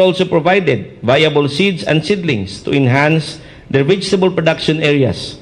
also provided viable seeds and seedlings to enhance their vegetable production areas.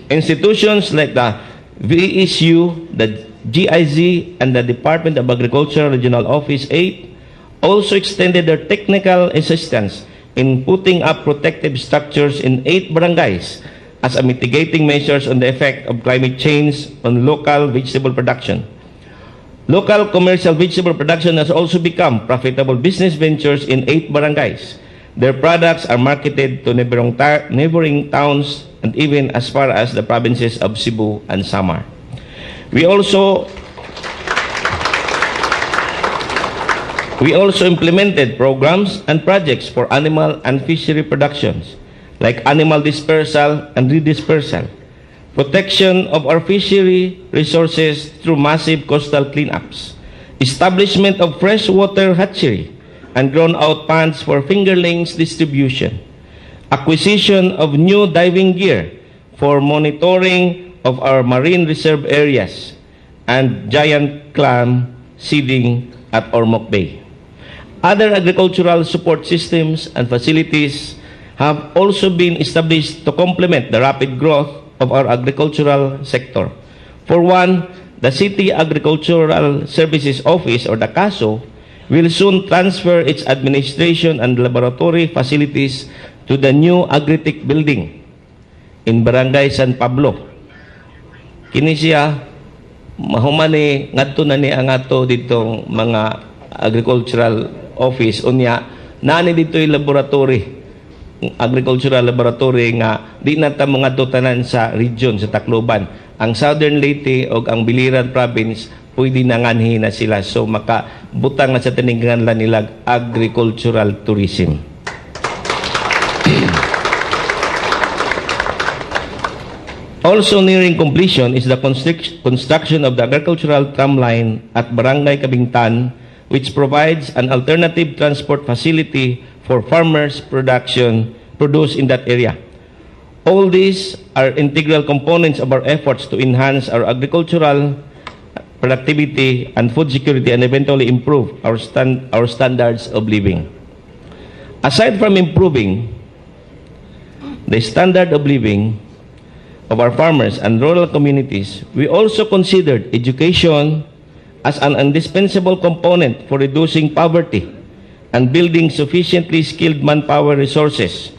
Institutions like the VSU, the GIZ, and the Department of Agriculture Regional Office 8 also extended their technical assistance in putting up protective structures in 8 barangays as a mitigating measures on the effect of climate change on local vegetable production. Local commercial vegetable production has also become profitable business ventures in 8 barangays. Their products are marketed to neighboring towns and even as far as the provinces of Cebu and Samar. We also implemented programs and projects for animal and fishery productions, like animal dispersal and redispersal, protection of our fishery resources through massive coastal cleanups, establishment of freshwater hatchery and grown-out ponds for fingerlings distribution, acquisition of new diving gear for monitoring of our marine reserve areas, and giant clam seeding at Ormoc Bay. Other agricultural support systems and facilities have also been established to complement the rapid growth of our agricultural sector. For one, the City Agricultural Services Office, or the CASO, will soon transfer its administration and laboratory facilities to the new Agritech building in Barangay San Pablo. Kini siya mahumani ngadto na ni ang ato ditong mga agricultural office unya nani dito yung laboratory, agricultural laboratory nga di na ta mga tanan sa region sa Tacloban. Ang Southern Leyte o ang Biliran province pwede nanganhi na sila, so makabutang na sa tiningnan nila agricultural tourism. Also nearing completion is the construction of the agricultural tram line at Barangay Kabingtan, which provides an alternative transport facility for farmers' produce in that area. All these are integral components of our efforts to enhance our agricultural productivity and food security and eventually improve our standards of living. Aside from improving the standard of living of our farmers and rural communities, we also considered education as an indispensable component for reducing poverty and building sufficiently skilled manpower resources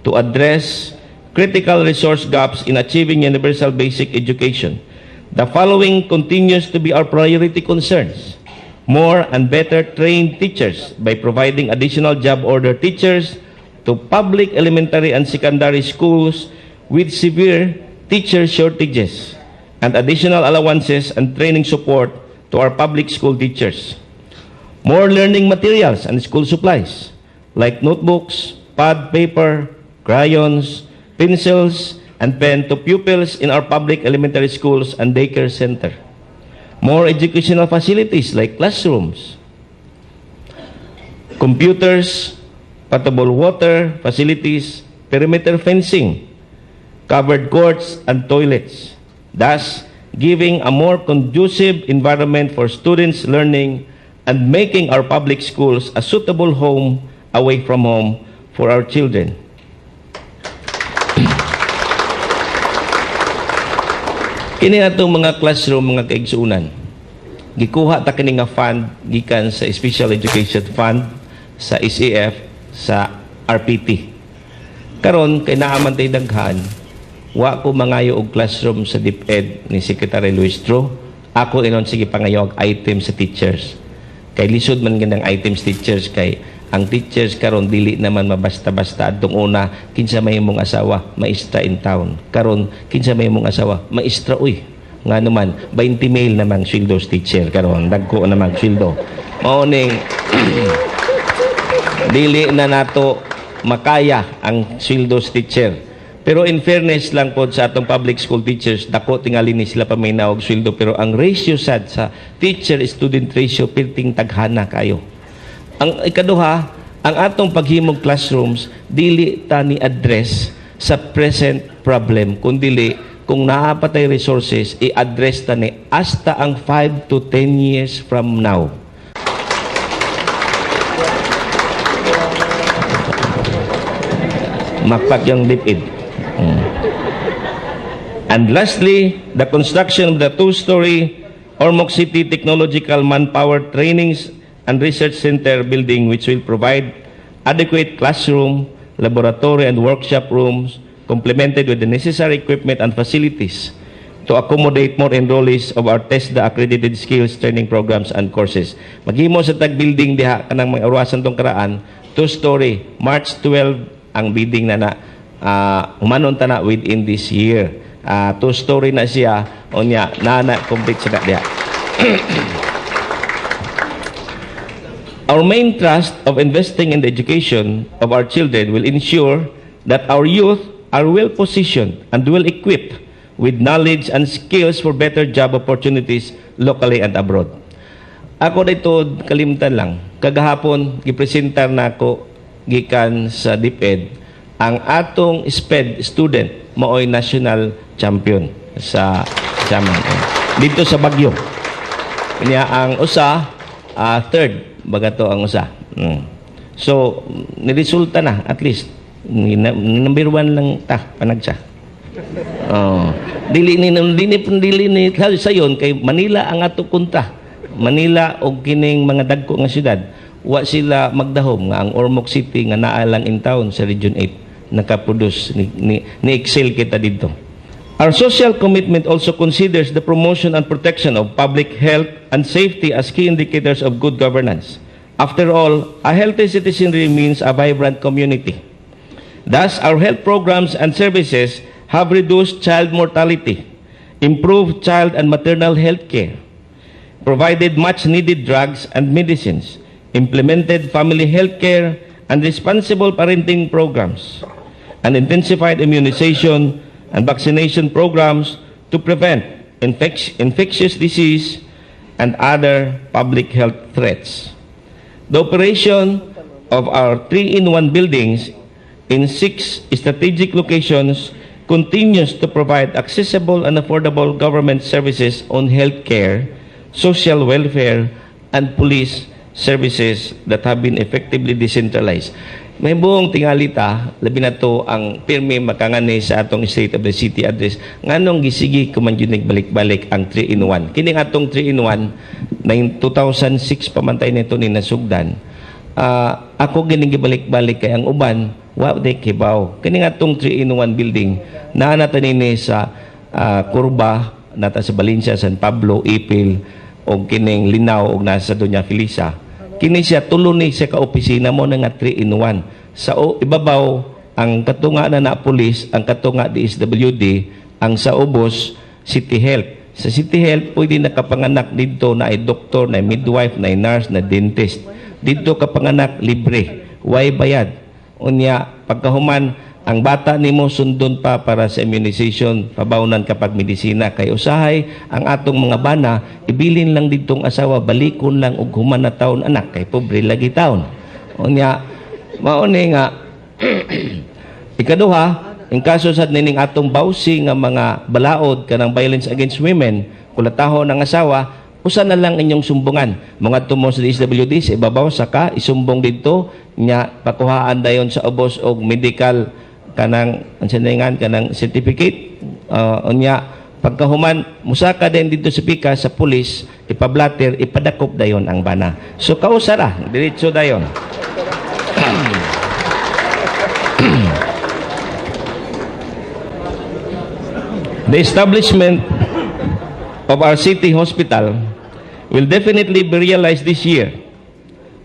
to address critical resource gaps in achieving universal basic education. The following continues to be our priority concerns: more and better trained teachers by providing additional job order teachers to public elementary and secondary schools with severe teacher shortages, and additional allowances and training support to our public school teachers. More learning materials and school supplies like notebooks, pad paper, crayons, pencils, and pen to pupils in our public elementary schools and daycare center. More educational facilities like classrooms, computers, potable water facilities, perimeter fencing, covered courts, and toilets, thus giving a more conducive environment for students' learning and making our public schools a suitable home away from home for our children. Kini atong mga classroom, mga kaigsuunan, gikuha ta kini nga fund gikan sa Special Education Fund, sa SAF, sa RPT. Karon kay naaman tay daghan, wa ko mangayo og classroom sa DepEd ni Secretary Luis Tro. Ako inon sige pangayo og item sa teachers. Kay lisod man gandang items teachers, kay ang teachers karon dili naman mabasta-basta. Adtong una, kinsa may imong asawa, maestra in town. Karon kinsa may imong asawa, maestra uy. Nga naman 20 mil namang sweldo teacher karon, dagko na mag sweldo. Mao ning dili na nato makaya ang sweldo teacher. Pero in fairness lang po sa atong public school teachers, dako tingali ni sila pa may naog sweldo, pero ang ratio sad sa teacher-student ratio pirting taghana kayo. Ang ikaduha, ang atong paghimog classrooms, dili ta ni address sa present problem, kundili kung naapatay resources, i-address ta ni hasta ang 5 to 10 years from now. Makpak yung DepEd. And lastly, the construction of the two-story Ormoc City Technological Manpower Trainings and Research Center building, which will provide adequate classroom, laboratory, and workshop rooms, complemented with the necessary equipment and facilities to accommodate more enrollees of our TESDA accredited skills training programs and courses. Maghimo sa tag-building diha kanang may orasan tong karaan, two-story, March 12 ang bidding na humanon ta na within this year. Two-story na siya, onya na complete siya diha. Our main thrust of investing in the education of our children will ensure that our youth are well-positioned and well-equipped with knowledge and skills for better job opportunities locally and abroad. Ako dito kalimtan lang, kagahapon gipresentar na ako gikan sa DepEd ang atong SPED student maoy national champion sa dito sa Baguio. Kanya ang usa third bagato ang usa. So niresulta na at least number 1 lang ta panagsa. Dili ni sayon kay Manila ang ato kunta. Manila og kining mga dagko nga syudad wa sila magdahom nga ang Ormoc City nga naa lang in town sa Region 8 nakaproduce ni excel kita dito. Our social commitment also considers the promotion and protection of public health and safety as key indicators of good governance. After all, a healthy citizenry means a vibrant community. Thus, our health programs and services have reduced child mortality, improved child and maternal health care, provided much-needed drugs and medicines, implemented family health care and responsible parenting programs, and intensified immunization and vaccination programs to prevent infectious disease and other public health threats. The operation of our 3-in-1 buildings in 6 strategic locations continues to provide accessible and affordable government services on health care, social welfare, and police services that have been effectively decentralized. May buong tingalita, labi na to ang pirmi makangani sa atong State of the City address. Nganong gisigi kumanjunig balik-balik ang 3-in-1. Kining atong 3-in-1, na 2006 pamantay nito ni nasugdan. Ako gining gibalik-balik kay ang uban, wa de kibaw. Kining atong 3-in-1 building, naa nata nini sa Kurba, nata sa Valencia, San Pablo, Ipil, o kining Linaw, o nasa Doña Felisa. Kini siya tuluni sa kaopisina mo nga 3-in-1. Sa ibabaw, ang katunga na pulis, ang katunga DSWD, ang sa ubos, City Health. Sa City Health, pwede nakapanganak dito na ay doktor, na midwife, na nurse, na dentist. Dito kapanganak, libre. Way bayad. Unya, pagkahuman, ang bata nimo sundon pa para sa immunization, pabawnan kapag medisina. Kay usahay, ang atong mga bana, ibilin lang ditong asawa, balikon lang og human na taon anak, kay pobre lagi taon. Unya, mauni nga, ikaduha, in kaso sa nining atong bawsi nga mga balaod kanang violence against women, kulataho ng asawa, usa na lang inyong sumbungan. Mga tumo sa DSWD, sa ibabaw, saka isumbong dito, nya pakuhaan dayon sa ubos og medical kanang ansaningan kanang certificate. Unya pagkahuman musaka din dito sa pika sa pulis, ipablatter, ipadakop dayon ang bana. So kausara diretso dayon. The establishment of our city hospital will definitely be realized this year.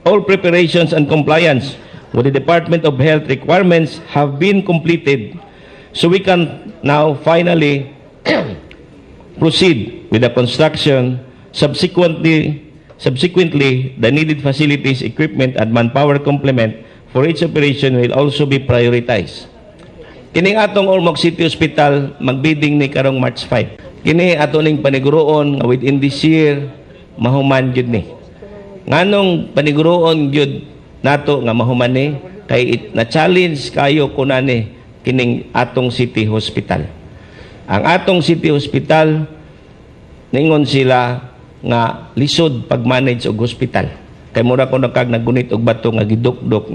All preparations and compliance with the Department of Health requirements have been completed, so we can now finally proceed with the construction. Subsequently, the needed facilities, equipment, and manpower complement for each operation will also be prioritized. Kining atong Ormoc City Hospital, magbidding ni karong March 5. Kini ato ning paniguroon nga within this year, mahuman jud ni. Nganong paniguroon jud nato nga mahuman ni, kay na-challenge kayo kunani kining atong City Hospital. Ang atong City Hospital, ningon sila nga lisod pag-manage og hospital. Kay mura ko nagkag nagunit og bato nga gidukdok